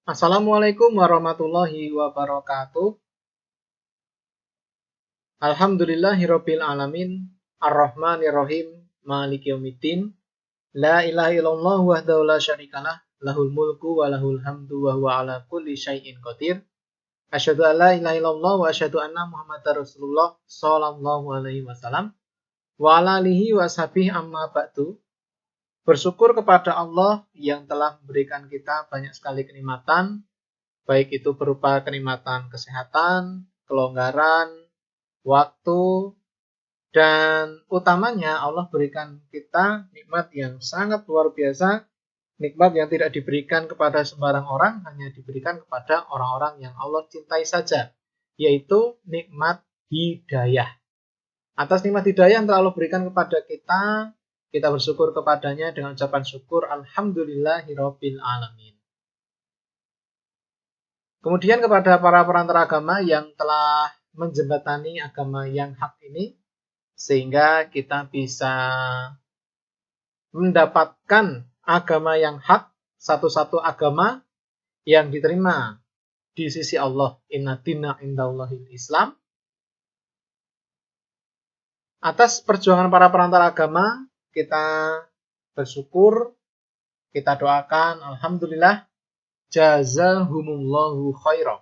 Assalamualaikum warahmatullahi wabarakatuh. Alhamdulillahirabbil alamin. Arrahmanirrahim. Maliki yaumiddin. La ilaha illallah wahdahu la syarikalah. Lahul mulku wa lahul hamdu wa huwa ala kulli syai'in qadir. Asyhadu an la ilaha illallah wa asyhadu anna Muhammadar Rasulullah sallallahu alaihi wasallam wa ala alihi wa sahbihi amma ba'du. Bersyukur kepada Allah yang telah memberikan kita banyak sekali kenikmatan, baik itu berupa kenikmatan kesehatan, kelonggaran, waktu, dan utamanya Allah berikan kita nikmat yang sangat luar biasa, nikmat yang tidak diberikan kepada sembarang orang, hanya diberikan kepada orang-orang yang Allah cintai saja, yaitu nikmat hidayah. Atas nikmat hidayah yang telah Allah berikan kepada kita bersyukur kepadanya dengan ucapan syukur alhamdulillahirabbil alamin. Kemudian kepada para perantara agama yang telah menjembatani agama yang hak ini, sehingga kita bisa mendapatkan agama yang hak, satu-satu agama yang diterima di sisi Allah. Inna dina indallahil Islam. Atas perjuangan para perantara agama, kita bersyukur, kita doakan, alhamdulillah, jazahumullahu khairan.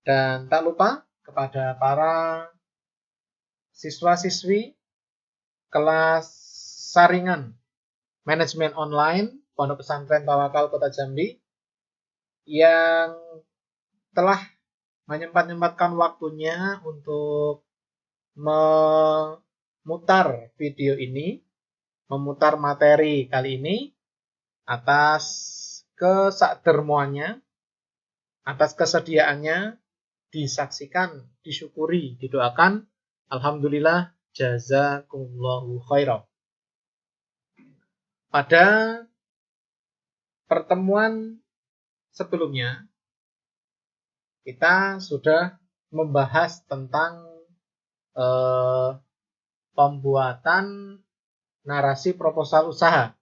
Dan tak lupa kepada para siswa-siswi kelas saringan manajemen online Pondok Pesantren Tawakal Kota Jambi yang telah menyempatkan waktunya untuk memutar video ini, memutar materi kali ini atas kesedermuannya, atas kesediaannya, disaksikan, disyukuri, didoakan. Alhamdulillah, jazakumullahu khairan. Pada pertemuan sebelumnya, kita sudah membahas tentang pembuatan narasi proposal usaha.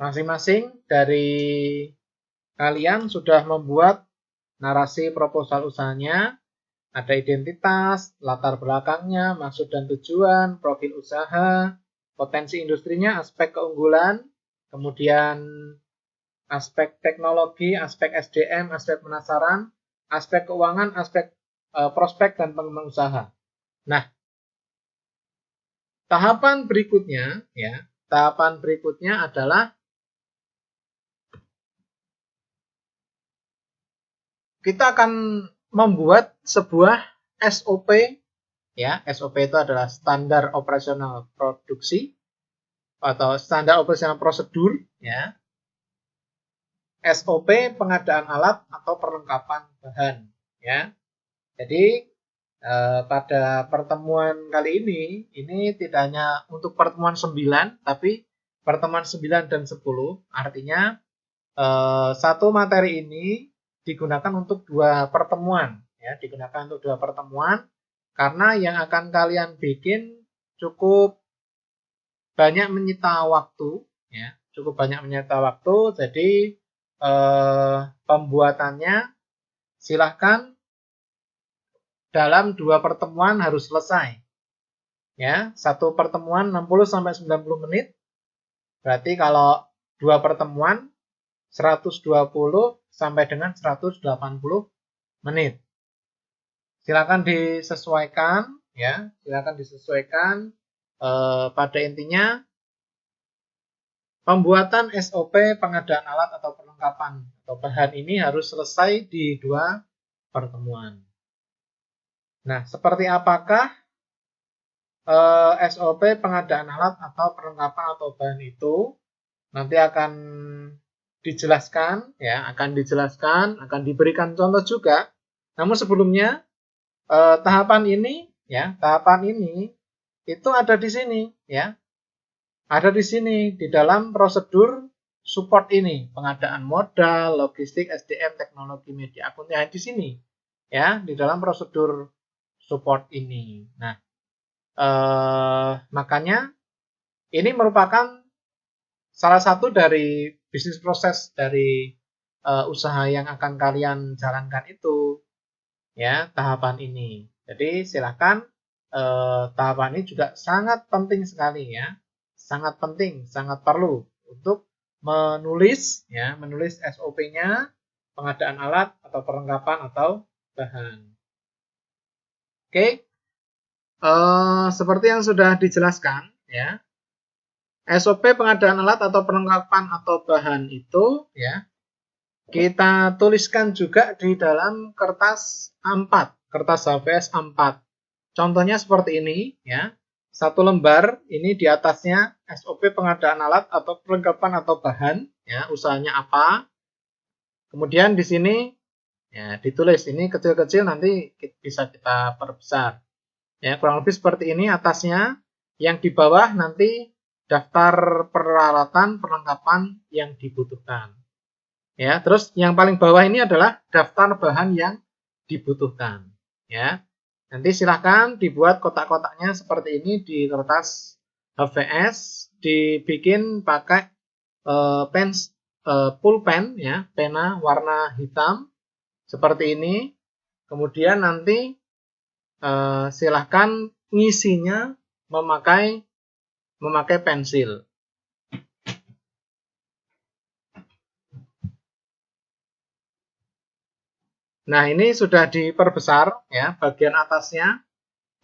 Masing-masing dari kalian sudah membuat narasi proposal usahanya, ada identitas, latar belakangnya, maksud dan tujuan, profil usaha, potensi industrinya, aspek keunggulan, kemudian aspek teknologi, aspek SDM, aspek pemasaran, aspek keuangan, aspek prospek dan pengembangan usaha. Nah, tahapan berikutnya adalah kita akan membuat sebuah SOP, ya. SOP itu adalah standar operasional produksi atau standar operasional prosedur, ya. SOP pengadaan alat atau perlengkapan bahan, ya. Jadi pada pertemuan kali ini tidak hanya untuk pertemuan 9, tapi pertemuan 9 dan 10, artinya satu materi ini digunakan untuk 2 pertemuan, ya, digunakan untuk 2 pertemuan karena yang akan kalian bikin cukup banyak menyita waktu, ya, cukup banyak menyita waktu. Jadi pembuatannya silahkan dalam 2 pertemuan harus selesai, ya. Satu pertemuan 60-90 menit, berarti kalau 2 pertemuan 120 sampai dengan 180 menit. Silakan disesuaikan, ya. Silakan disesuaikan. Pada intinya pembuatan SOP pengadaan alat atau perlengkapan atau bahan ini harus selesai di 2 pertemuan. Nah, seperti apakah SOP pengadaan alat atau perlengkapan atau bahan itu? Nanti akan dijelaskan, ya, akan diberikan contoh juga. Namun sebelumnya tahapan ini itu ada di sini, ya. Ada di sini di dalam prosedur support ini, pengadaan modal, logistik, SDM, teknologi, media, akunnya di sini, ya, di dalam prosedur support ini. Nah, makanya ini merupakan salah satu dari bisnis proses dari usaha yang akan kalian jalankan itu, ya, tahapan ini. Jadi silakan, tahapan ini juga sangat penting sekali ya, sangat penting, sangat perlu untuk menulis ya, menulis SOP-nya, pengadaan alat atau perlengkapan atau bahan. Oke, seperti yang sudah dijelaskan ya, SOP pengadaan alat atau perlengkapan atau bahan itu ya kita tuliskan juga di dalam kertas A4, kertas HVS A4. Contohnya seperti ini ya. Satu lembar ini di atasnya SOP pengadaan alat atau perlengkapan atau bahan ya, usahanya apa. Kemudian di sini ya ditulis ini kecil-kecil, nanti bisa kita perbesar. Ya, kurang lebih seperti ini atasnya. Yang di bawah nanti daftar peralatan perlengkapan yang dibutuhkan. Ya, terus yang paling bawah ini adalah daftar bahan yang dibutuhkan. Ya, nanti silahkan dibuat kotak-kotaknya seperti ini di kertas HVS, dibikin pakai pulpen ya, pena warna hitam seperti ini. Kemudian nanti silahkan ngisinya memakai pensil. Nah, ini sudah diperbesar ya bagian atasnya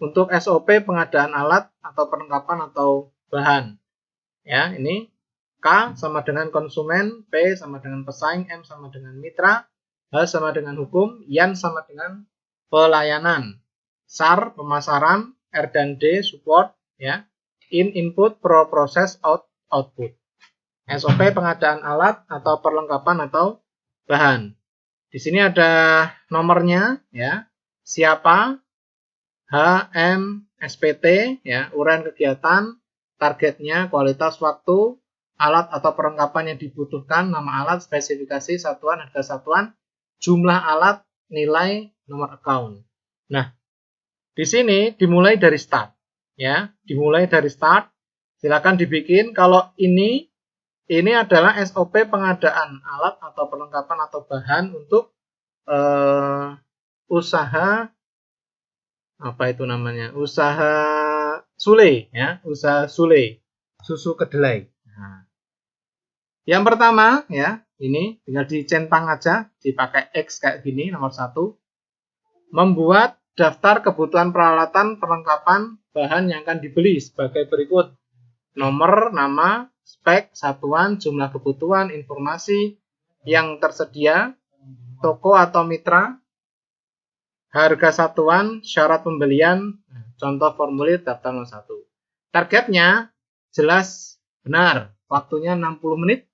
untuk SOP pengadaan alat atau perlengkapan atau bahan. Ya, ini K sama dengan konsumen, P sama dengan pesaing, M sama dengan mitra, H sama dengan hukum, YAN sama dengan pelayanan, SAR pemasaran, R dan D support ya. In input, pro proses, out output. SOP pengadaan alat atau perlengkapan atau bahan. Di sini ada nomornya ya. Siapa, HM, SPT ya, uraian kegiatan, targetnya, kualitas waktu, alat atau perlengkapan yang dibutuhkan, nama alat, spesifikasi satuan, harga satuan, jumlah alat, nilai, nomor account. Nah, di sini dimulai dari start ya, dimulai dari start. Silakan dibikin. Kalau ini adalah SOP pengadaan alat atau perlengkapan atau bahan untuk usaha apa itu namanya? Usaha sule ya, usaha sule, susu kedelai. Nah, yang pertama ya, ini tinggal dicentang aja, dipakai X kayak gini nomor 1. Membuat daftar kebutuhan peralatan perlengkapan bahan yang akan dibeli sebagai berikut. Nomor, nama, spek, satuan, jumlah kebutuhan, informasi yang tersedia, toko atau mitra, harga satuan, syarat pembelian, contoh formulir daftar nomor 1. Targetnya jelas benar, waktunya 60 menit,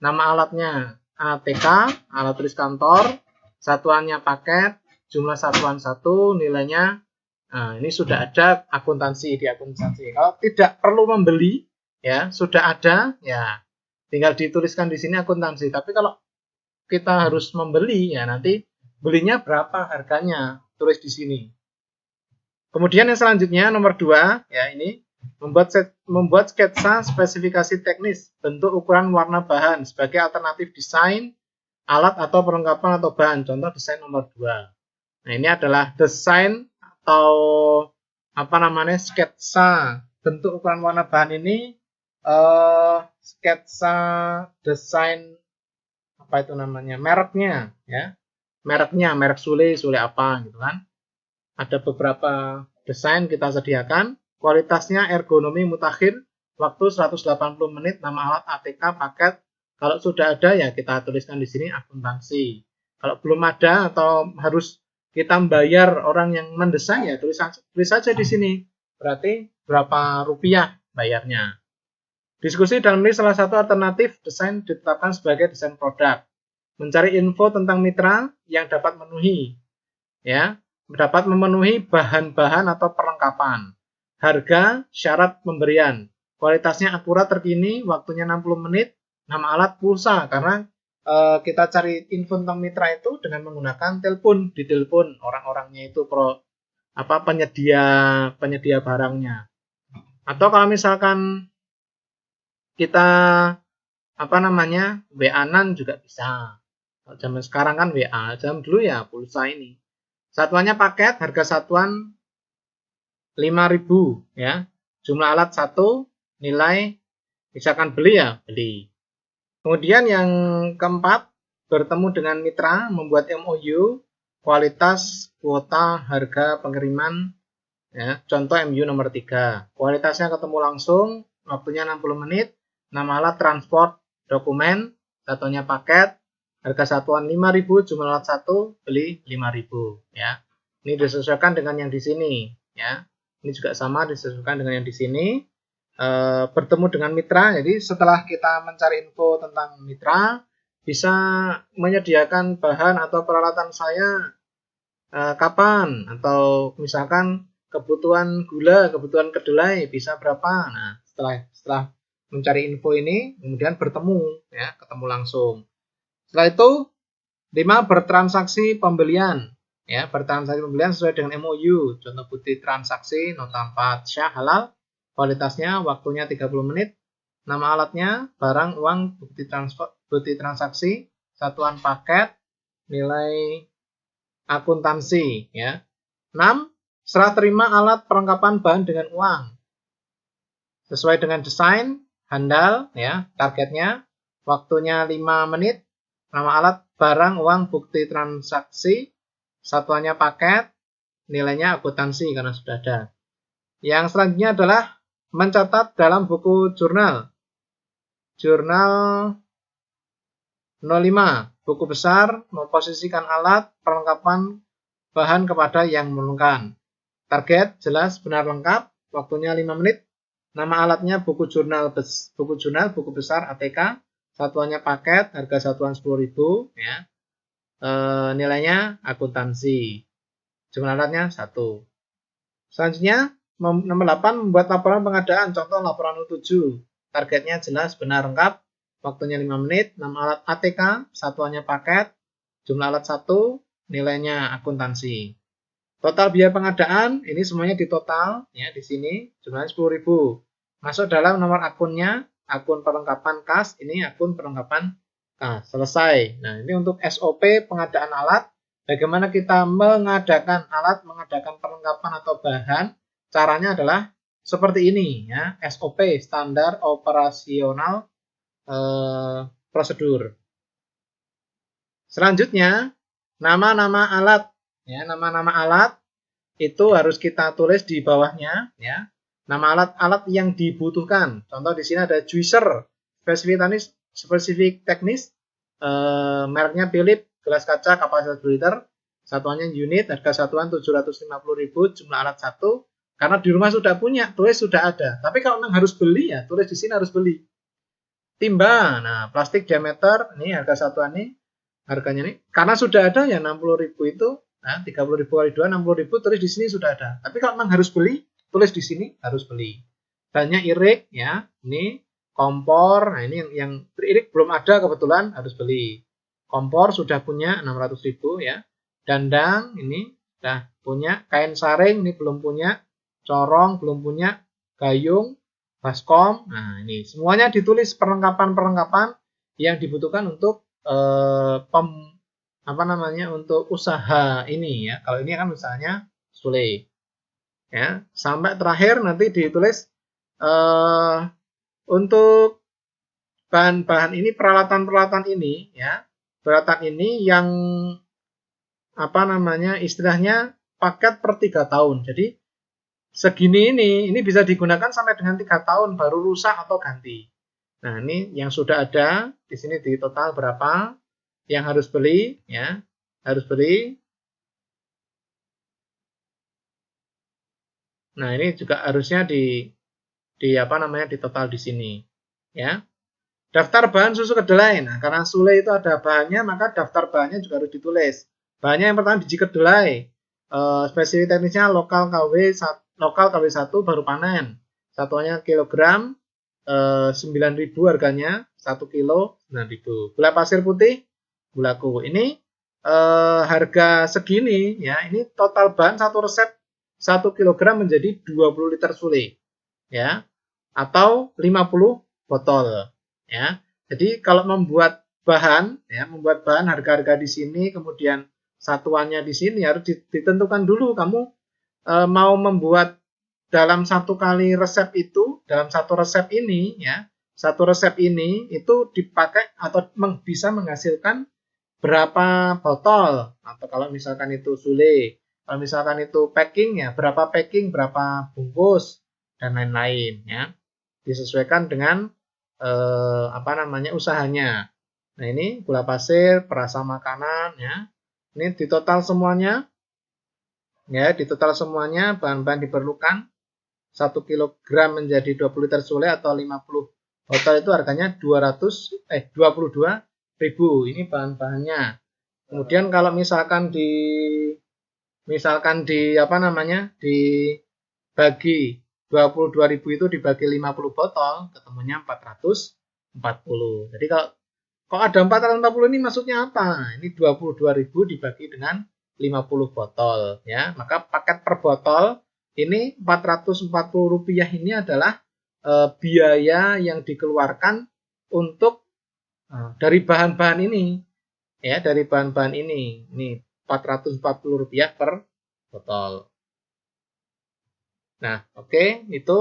nama alatnya ATK, alat tulis kantor, satuannya paket, jumlah satuan 1, nilainya. Nah, ini sudah ada akuntansi di akuntansi. Kalau tidak perlu membeli, ya sudah ada, ya tinggal dituliskan di sini akuntansi. Tapi kalau kita harus membeli, ya nanti belinya berapa harganya, tulis di sini. Kemudian yang selanjutnya nomor 2, ya ini membuat sketsa spesifikasi teknis, bentuk, ukuran, warna bahan sebagai alternatif desain alat atau perlengkapan atau bahan. Contoh desain nomor 2. Nah, ini adalah desain atau apa namanya, sketsa bentuk, ukuran, warna bahan ini sketsa desain apa itu namanya, mereknya ya, merek sule apa gitu kan. Ada beberapa desain kita sediakan, kualitasnya ergonomi mutakhir, waktu 180 menit, nama alat ATK paket. Kalau sudah ada ya kita tuliskan di sini akuntansi. Kalau belum ada atau harus kita membayar orang yang mendesain ya tulis saja di sini. Berarti berapa rupiah bayarnya. Diskusi dalam ini salah satu alternatif desain ditetapkan sebagai desain produk. Mencari info tentang mitra yang dapat memenuhi bahan-bahan atau perlengkapan. Harga, syarat pemberian. Kualitasnya akurat, terkini, waktunya 60 menit, nama alat, pulsa, karena kita cari info tentang mitra itu dengan menggunakan telepon, ditelepon orang-orangnya itu penyedia barangnya. Atau kalau misalkan kita WA-an juga bisa. Zaman sekarang kan WA, zaman dulu ya pulsa ini. Satuannya paket, harga satuan 5.000 ya. Jumlah alat 1, nilai misalkan beli ya, beli. Kemudian yang keempat, bertemu dengan mitra, membuat MOU, kualitas, kuota, harga, pengiriman, ya. Contoh MOU nomor 3. Kualitasnya ketemu langsung, waktunya 60 menit, nama alat transport, dokumen, satunya paket, harga satuan 5.000, jumlah alat 1, beli 5.000 ya. Ini disesuaikan dengan yang di sini ya. Ini juga sama disesuaikan dengan yang di sini. Bertemu dengan mitra. Jadi setelah kita mencari info tentang mitra, bisa menyediakan bahan atau peralatan saya kapan, atau misalkan kebutuhan gula, kebutuhan kedelai bisa berapa. Nah, setelah mencari info ini, kemudian bertemu ya, ketemu langsung. Setelah itu 5, bertransaksi pembelian. Ya, bertransaksi pembelian sesuai dengan MOU. Contoh bukti transaksi, nota 4 syah halal, kualitasnya, waktunya 30 menit, nama alatnya, barang, uang, bukti transaksi, satuan paket, nilai akuntansi. Ya. 6, serah terima alat perlengkapan bahan dengan uang. Sesuai dengan desain, handal, ya, targetnya, waktunya 5 menit, nama alat, barang, uang, bukti transaksi, satuannya paket, nilainya akuntansi karena sudah ada. Yang selanjutnya adalah mencatat dalam buku jurnal. Jurnal 05, buku besar, memposisikan alat, perlengkapan, bahan kepada yang memerlukan. Target jelas benar lengkap, waktunya 5 menit, nama alatnya buku jurnal, buku besar ATK, satuannya paket, harga satuan 10.000 ya. Nilainya akuntansi. Jumlah alatnya 1. Selanjutnya nomor 8, membuat laporan pengadaan, contoh laporan 07. Targetnya jelas benar lengkap, waktunya 5 menit, nama alat ATK, satuannya paket, jumlah alat 1, nilainya akuntansi. Total biaya pengadaan ini semuanya ditotal ya di sini, jumlahnya 10.000. Masuk dalam nomor akunnya, akun perlengkapan kas, ini akun perlengkapan kas. Selesai. Nah, ini untuk SOP pengadaan alat. Bagaimana kita mengadakan alat, mengadakan perlengkapan atau bahan? Caranya adalah seperti ini ya, SOP, standar operasional prosedur. Selanjutnya, nama-nama alat. Ya, nama-nama alat itu harus kita tulis di bawahnya ya. Nama alat yang dibutuhkan. Contoh di sini ada juicer, spesifik teknis, mereknya Philips, gelas kaca kapasitas 2 liter, satuannya unit, harga satuan 750.000, jumlah alat 1. Karena di rumah sudah punya, tulis sudah ada. Tapi kalau memang harus beli ya, tulis di sini harus beli. Timba, nah plastik diameter, ini harga satuan ini, harganya ini. Karena sudah ada ya 60.000 itu, nah 30.000 kali 2, 60.000, tulis di sini sudah ada. Tapi kalau memang harus beli, tulis di sini harus beli. Bahannya irik ya, ini kompor, nah ini yang irik belum ada kebetulan harus beli. Kompor sudah punya 600.000 ya. Dandang ini sudah punya, kain saring ini belum punya, corong belum punya, gayung, baskom. Nah, ini semuanya ditulis perlengkapan-perlengkapan yang dibutuhkan untuk untuk usaha ini ya. Kalau ini kan usahanya Sule. Ya, sampai terakhir nanti ditulis untuk bahan-bahan ini, peralatan-peralatan ini ya. Peralatan ini yang istilahnya paket per 3 tahun. Jadi segini ini bisa digunakan sampai dengan 3 tahun baru rusak atau ganti. Nah, ini yang sudah ada di sini di total berapa yang harus beli ya. Harus beli. Nah, ini juga harusnya di total di sini ya. Daftar bahan susu kedelai. Nah, karena Sule itu ada bahannya, maka daftar bahannya juga harus ditulis. Bahannya yang pertama biji kedelai. Spesifik teknisnya lokal KW1 baru panen. Satuannya kilogram, 9.000 harganya, 1 kilo 9.000. Gula pasir putih, gulaku. Ini harga segini ya. Ini total bahan satu resep 1 kilogram menjadi 20 liter Sule. Ya. Atau 50 botol. Ya, jadi kalau membuat bahan, ya, membuat bahan, harga-harga di sini, kemudian satuannya di sini harus ditentukan dulu kamu mau membuat dalam satu kali resep itu, dalam satu resep ini, ya, satu resep ini itu dipakai atau bisa menghasilkan berapa botol, atau kalau misalkan itu sule, kalau misalkan itu packing, ya, berapa packing, berapa bungkus, dan lain-lain, ya, disesuaikan dengan usahanya. Nah, ini gula pasir, perasa makanan, ya, ini di total semuanya, ya, di total semuanya bahan-bahan diperlukan 1 kilogram menjadi 20 liter sule atau 50 botol itu harganya 22.000. Ini bahan-bahannya. Kemudian kalau misalkan dibagi 22.000 itu dibagi 50 botol, ketemunya 440. Jadi kalau ada 440 ini maksudnya apa? Ini 22.000 dibagi dengan 50 botol, ya. Maka paket per botol ini Rp440 ini adalah biaya yang dikeluarkan untuk dari bahan-bahan ini, ya, dari bahan-bahan ini. Ini Rp440 per botol. Nah, oke, itu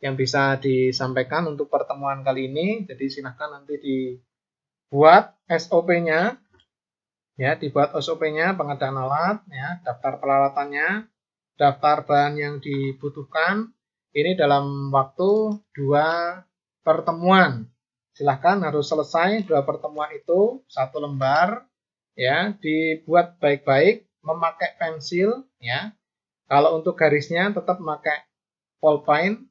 yang bisa disampaikan untuk pertemuan kali ini. Jadi silahkan nanti dibuat SOP-nya, ya, dibuat SOP-nya, pengadaan alat, ya, daftar peralatannya, daftar bahan yang dibutuhkan. Ini dalam waktu 2 pertemuan. Silahkan harus selesai 2 pertemuan itu, 1 lembar, ya, dibuat baik-baik, memakai pensil, ya. Kalau untuk garisnya tetap memakai pulpen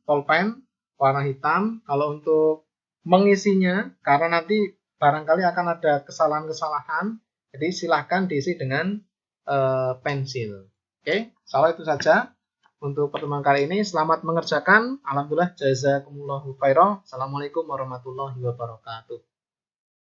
warna hitam. Kalau untuk mengisinya, karena nanti barangkali akan ada kesalahan-kesalahan, jadi silahkan diisi dengan pensil. Oke, salah itu saja untuk pertemuan kali ini. Selamat mengerjakan. Alhamdulillah, jazakumullahu khairan. Assalamualaikum warahmatullahi wabarakatuh.